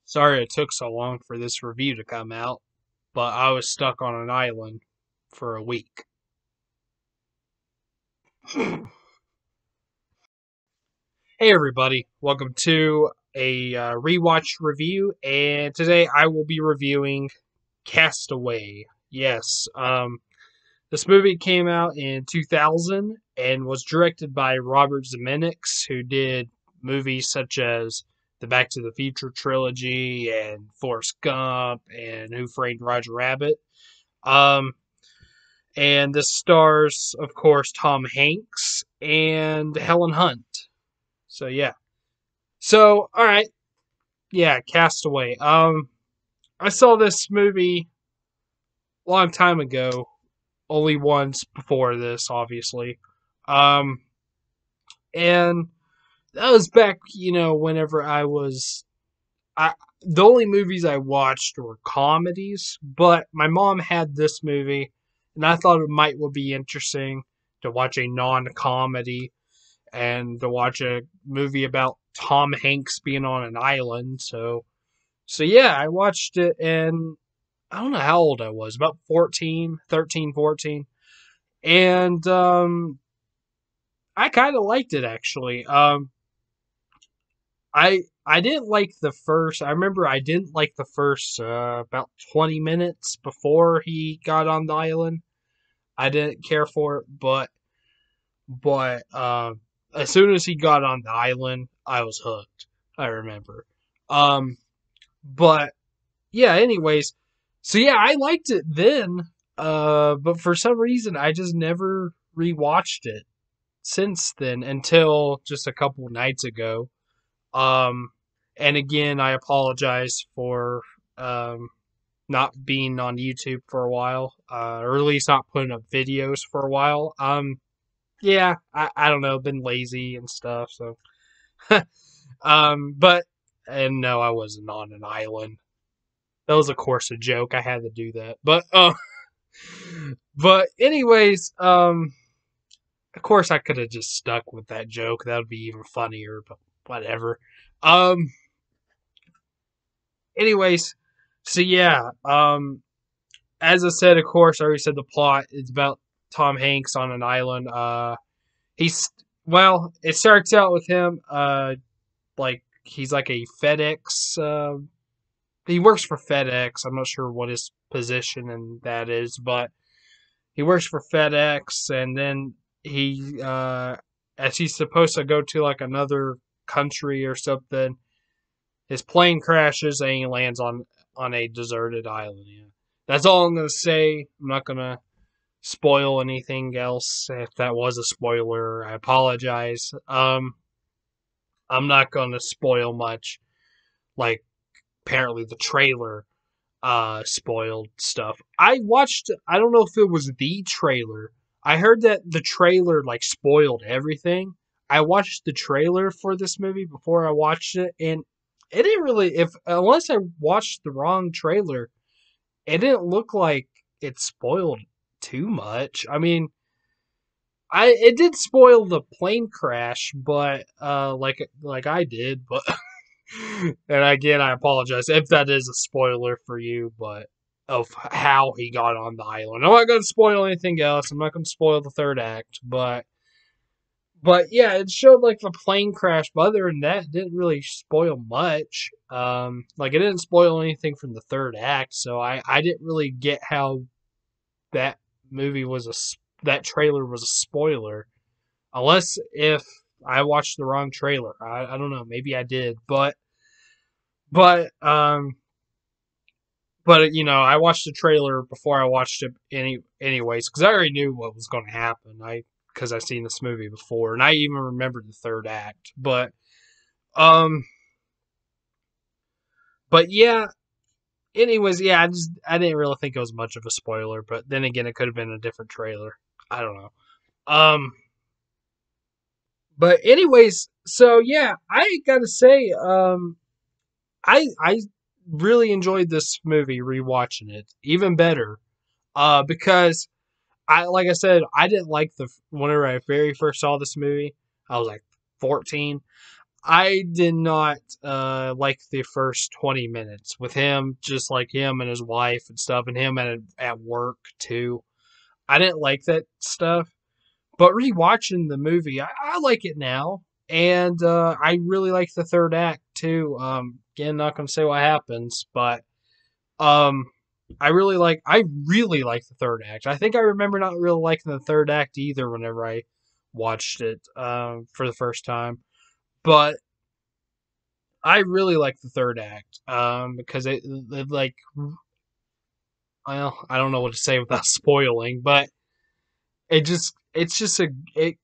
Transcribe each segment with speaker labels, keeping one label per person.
Speaker 1: Sorry it took so long for this review to come out, but I was stuck on an island for a week. Hey everybody, welcome to a rewatch review, and today I will be reviewing Castaway. Yes, this movie came out in 2000 and was directed by Robert Zemeckis, who did movies such as the Back to the Future trilogy and Forrest Gump and Who Framed Roger Rabbit. Um, and this stars, of course, Tom Hanks and Helen Hunt. So yeah. So all right, yeah, Castaway. I saw this movie a long time ago, only once before this, obviously. Um, and that was back, whenever I the only movies I watched were comedies, but my mom had this movie, and I thought it might would be interesting to watch a non-comedy and to watch a movie about Tom Hanks being on an island. So yeah, I watched it, and I don't know how old I was, about 14, 13, 14. And I kind of liked it actually. I didn't like the first. I remember I didn't like the first about 20 minutes before he got on the island. I didn't care for it, but as soon as he got on the island, I was hooked. I remember. Um, but yeah. Anyways, so yeah, I liked it then. But for some reason, I just never rewatched it since then until just a couple nights ago. Um, and again, I apologize for um, not being on YouTube for a while, or at least not putting up videos for a while. Yeah, I don't know, been lazy and stuff. So, but and no, I wasn't on an island. That was, of course, a joke. I had to do that, but anyways, of course, I could have just stuck with that joke. That would be even funnier. But whatever. Um, anyways, so yeah, as I said, of course, I already said the plot. It's about Tom Hanks on an island. He's it starts out with him, like he's like a FedEx. He works for FedEx. I'm not sure what his position and that is, but he works for FedEx, and then as he's supposed to go to like another country or something, his plane crashes and he lands on a deserted island. Yeah. That's all I'm gonna say. I'm not gonna spoil anything else. If that was a spoiler, I apologize. I'm not gonna spoil much. Like apparently the trailer spoiled stuff. I don't know if it was the trailer. I heard that the trailer like spoiled everything. I watched the trailer for this movie before I watched it, and it didn't really, if unless I watched the wrong trailer, it didn't look like it spoiled too much. I mean, I it did spoil the plane crash, but like I did, but and again, I apologize if that is a spoiler for you, but of how he got on the island. I'm not going to spoil anything else. I'm not going to spoil the third act, but yeah, it showed like the plane crash. But other than that, it didn't really spoil much. Like it didn't spoil anything from the third act, so I didn't really get how that movie was that trailer was a spoiler, unless if I watched the wrong trailer. I don't know. Maybe I did, but I watched the trailer before I watched it anyways, because I already knew what was going to happen. Because I've seen this movie before, and I even remembered the third act. Um, but yeah. Anyways, yeah, I didn't really think it was much of a spoiler, but then again, it could have been a different trailer. I don't know. Um, but anyways, so yeah, I gotta say, I really enjoyed this movie rewatching it even better. Because like I said, I didn't like whenever I very first saw this movie. I was like 14. I did not like the first 20 minutes with him, just like him and his wife and stuff, and him at work too. I didn't like that stuff, but rewatching the movie, I like it now, and I really like the third act too. Again, not gonna say what happens, but um, I really like the third act. I think I remember not really liking the third act either whenever I watched it for the first time, but I really like the third act because it like, well, I don't know what to say without spoiling, but it's just it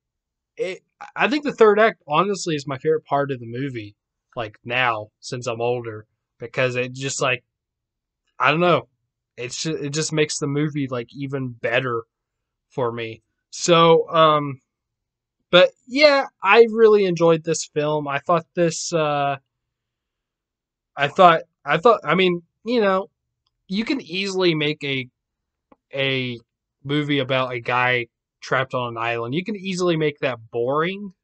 Speaker 1: I think the third act honestly is my favorite part of the movie, like now since I'm older, because it just like, I don't know, it just makes the movie like even better for me. So but yeah, I really enjoyed this film. I thought, I mean, you can easily make a movie about a guy trapped on an island. You can easily make that boring,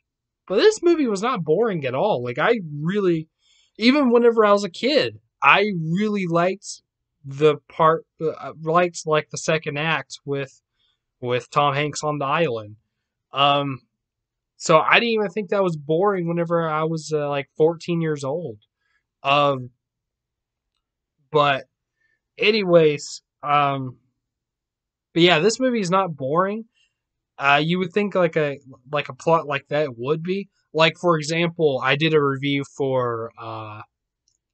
Speaker 1: but this movie was not boring at all. Like, I really, even whenever I was a kid, I really liked the part, liked like the second act with Tom Hanks on the island. Um, so I didn't even think that was boring whenever I was like 14 years old. Um, but anyways, but yeah, this movie is not boring. You would think like a plot like that would be. Like, for example, I did a review for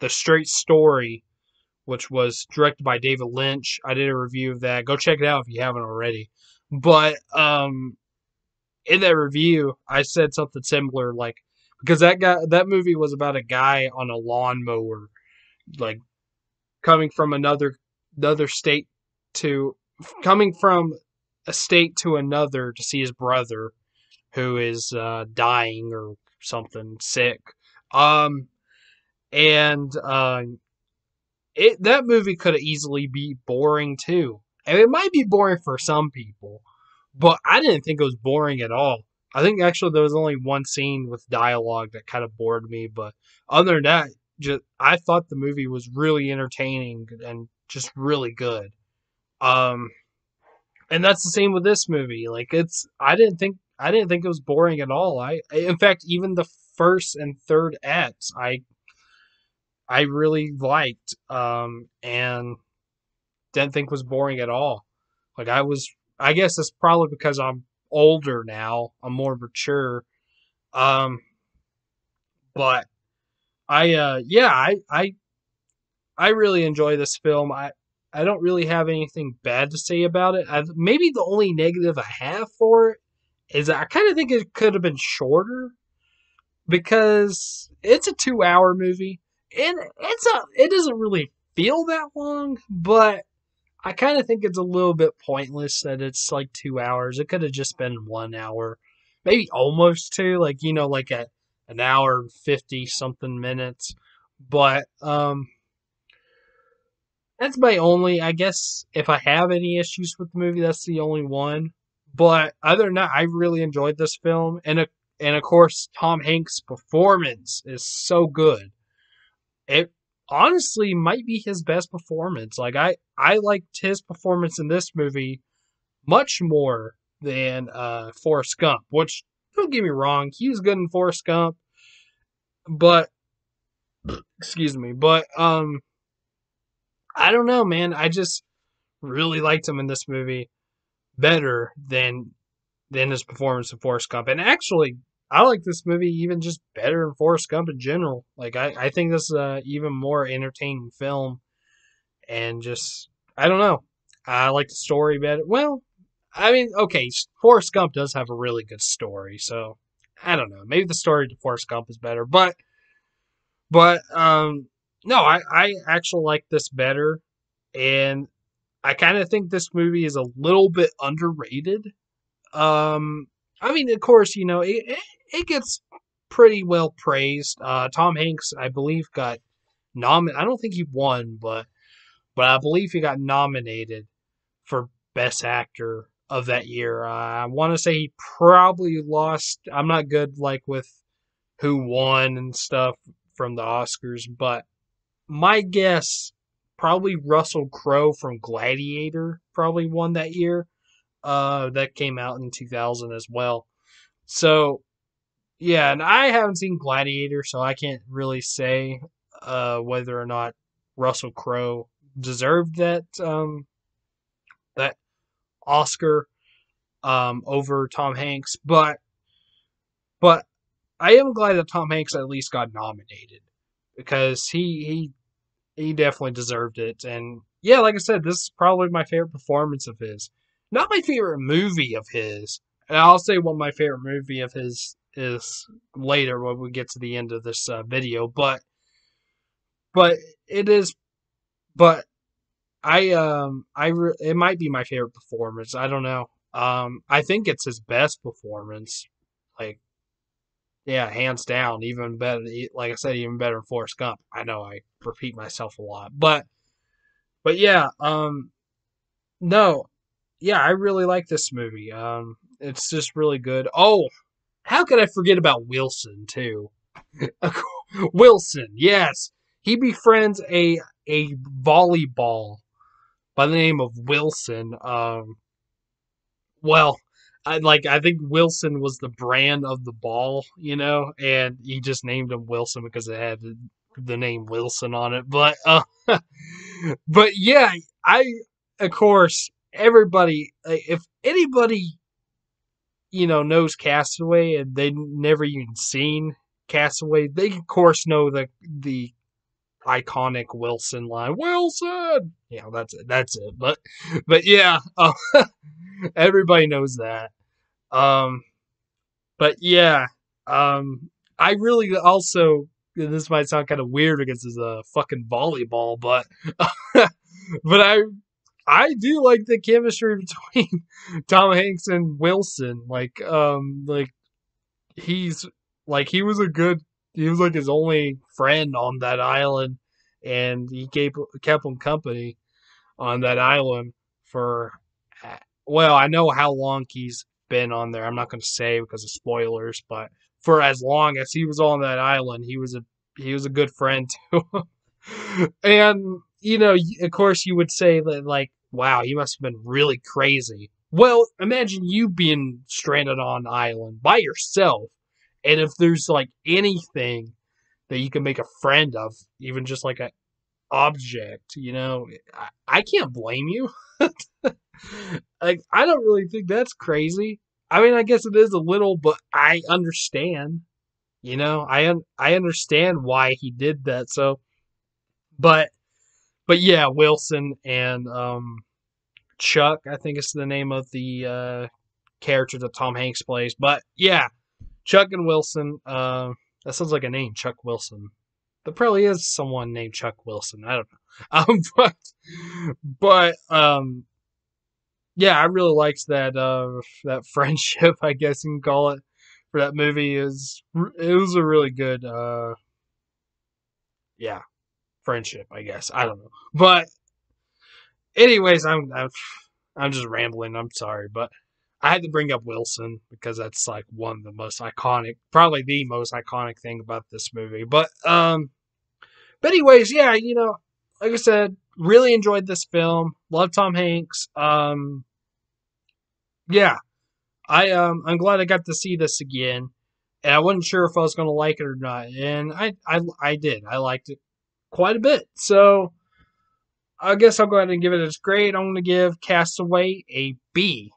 Speaker 1: The Straight Story, which was directed by David Lynch. I did a review of that. Go check it out if you haven't already. But in that review, I said something similar, like, because that movie was about a guy on a lawnmower, like coming from another state to coming from a state to another to see his brother who is dying or something sick. Um, and that movie could easily be boring too. And it might be boring for some people, but I didn't think it was boring at all. I think actually there was only one scene with dialogue that kind of bored me, but other than that, just I thought the movie was really entertaining and just really good. Um, and that's the same with this movie. Like, I didn't think it was boring at all. In fact, even the first and third acts I really liked, and didn't think was boring at all. Like, I guess it's probably because I'm older now. I'm more mature. Um, but yeah, I really enjoy this film. I don't really have anything bad to say about it. Maybe the only negative I have for it is I kind of think it could have been shorter because it's a 2 hour movie and it doesn't really feel that long, but I kind of think it's a little bit pointless that it's like 2 hours. It could have just been 1 hour, maybe almost two, like, like at an hour and 50 something minutes. But that's my only, I guess, if I have any issues with the movie, that's the only one. But other than that, I really enjoyed this film, and of course, Tom Hanks' performance is so good. It honestly might be his best performance. Like, I liked his performance in this movie much more than Forrest Gump. Which, don't get me wrong, he was good in Forrest Gump, but excuse me, but I don't know, man. I just really liked him in this movie better than his performance in Forrest Gump. And actually, I like this movie even just better than Forrest Gump in general. Like, I think this is a even more entertaining film, and just, I don't know. I like the story better. Well, I mean, okay, Forrest Gump does have a really good story, so I don't know. Maybe the story to Forrest Gump is better, but no, I actually like this better, and I kind of think this movie is a little bit underrated. Um, I mean, of course, it gets pretty well praised. Tom Hanks, I believe, got nominated. I don't think he won, but I believe he got nominated for Best Actor of that year. I want to say he probably lost. I'm not good like with who won and stuff from the Oscars, but my guess probably Russell Crowe from Gladiator probably won that year. That came out in 2000 as well. So yeah, and I haven't seen Gladiator, so I can't really say whether or not Russell Crowe deserved that Oscar over Tom Hanks, but I am glad that Tom Hanks at least got nominated because he definitely deserved it. And yeah, like I said, this is probably my favorite performance of his. Not my favorite movie of his. And I'll say what my favorite movie of his is later when we get to the end of this video. But it is. But it might be my favorite performance. I don't know. I think it's his best performance. Like, yeah, hands down. Even better. Like I said, even better than Forrest Gump. I know I repeat myself a lot, but yeah. No, yeah, I really like this movie. It's just really good. Oh, how could I forget about Wilson too? Wilson, yes, he befriends a volleyball by the name of Wilson. Well, I think Wilson was the brand of the ball, and he just named him Wilson because it had the name Wilson on it. But but yeah, I of course everybody if anybody knows Castaway and they never even seen Castaway, they of course know the iconic Wilson line, Wilson. That's it. But yeah, everybody knows that. Um, but yeah, I really also. This might sound kind of weird because it's a fucking volleyball, but but I do like the chemistry between Tom Hanks and Wilson. Like he's like he was like his only friend on that island, and he kept him company on that island for, well, I know how long he's been on there. I'm not going to say because of spoilers, but for as long as he was on that island, he was a good friend to him. And of course, you would say that like, wow, he must have been really crazy. Well, imagine you being stranded on an island by yourself, and if there's like anything that you can make a friend of, even just like a object, I can't blame you. Like, I don't really think that's crazy. I mean, I guess it is a little, but I understand. I understand why he did that. So, but yeah, Wilson and Chuck, I think is the name of the character that Tom Hanks plays. But yeah, Chuck and Wilson. That sounds like a name, Chuck Wilson. There probably is someone named Chuck Wilson. I don't know. But yeah, I really liked that friendship, I guess you can call it, for that movie. It was a really good yeah, friendship, I guess. I don't know. But anyways, I'm just rambling. I'm sorry, but I had to bring up Wilson because that's like one of the most iconic, probably the most iconic thing about this movie. But anyways, yeah, like I said, really enjoyed this film. Love Tom Hanks. Yeah, I'm glad I got to see this again, and I wasn't sure if I was going to like it or not, and I did. I liked it quite a bit. So I guess I'll go ahead and give it a grade. I'm going to give Castaway a B.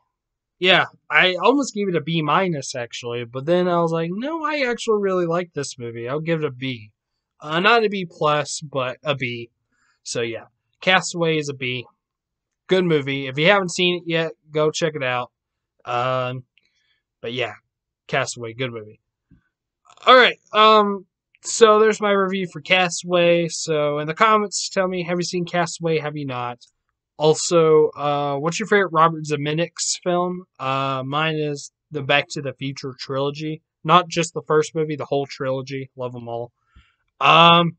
Speaker 1: Yeah, I almost gave it a B minus actually, but then I was like, no, I actually really like this movie. I'll give it a B. Not a B plus, but a B. So yeah, Castaway is a B. Good movie. If you haven't seen it yet, go check it out. But yeah, Castaway, good movie. All right. So there's my review for Castaway. So in the comments, tell me, have you seen Castaway? Have you not? Also, what's your favorite Robert Zemeckis film? Mine is the Back to the Future trilogy. Not just the first movie, the whole trilogy. Love them all. And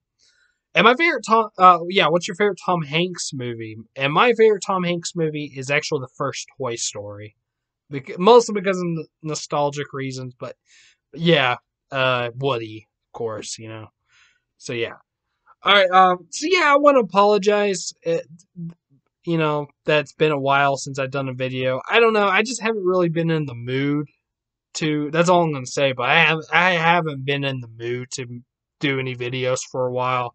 Speaker 1: my favorite what's your favorite Tom Hanks movie? And my favorite Tom Hanks movie is actually the first Toy Story. Mostly because of nostalgic reasons, but yeah. Woody, of course, you know. So yeah. All right. So yeah, I want to apologize. You know, that's been a while since I've done a video. I don't know. I just haven't really been in the mood to. That's all I'm gonna say. But I haven't been in the mood to do any videos for a while.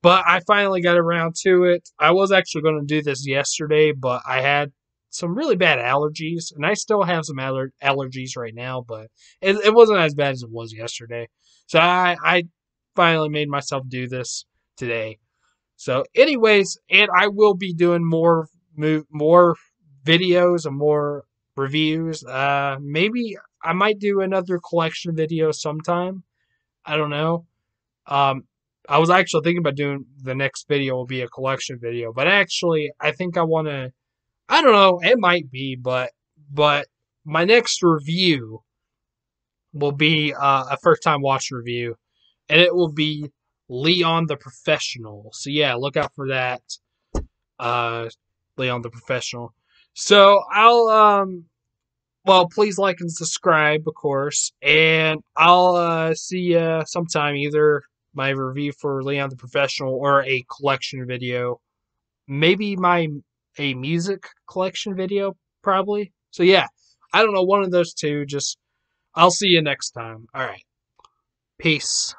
Speaker 1: But I finally got around to it. I was actually going to do this yesterday, but I had some really bad allergies, and I still have some allergies right now, but it wasn't as bad as it was yesterday. So I finally made myself do this today. So, anyways, and I will be doing more videos and more reviews. Maybe I might do another collection video sometime. I don't know. Um, I was actually thinking about doing the next video will be a collection video, but actually, I think I want to. I don't know. It might be, but my next review will be a first time watch review, and it will be Leon the Professional. So yeah, look out for that. Uh, Leon the Professional. So I'll well, please like and subscribe, of course, and I'll see you sometime, either my review for Leon the Professional or a collection video, maybe my a music collection video, probably. So yeah, I don't know, one of those two. Just I'll see you next time. All right, peace.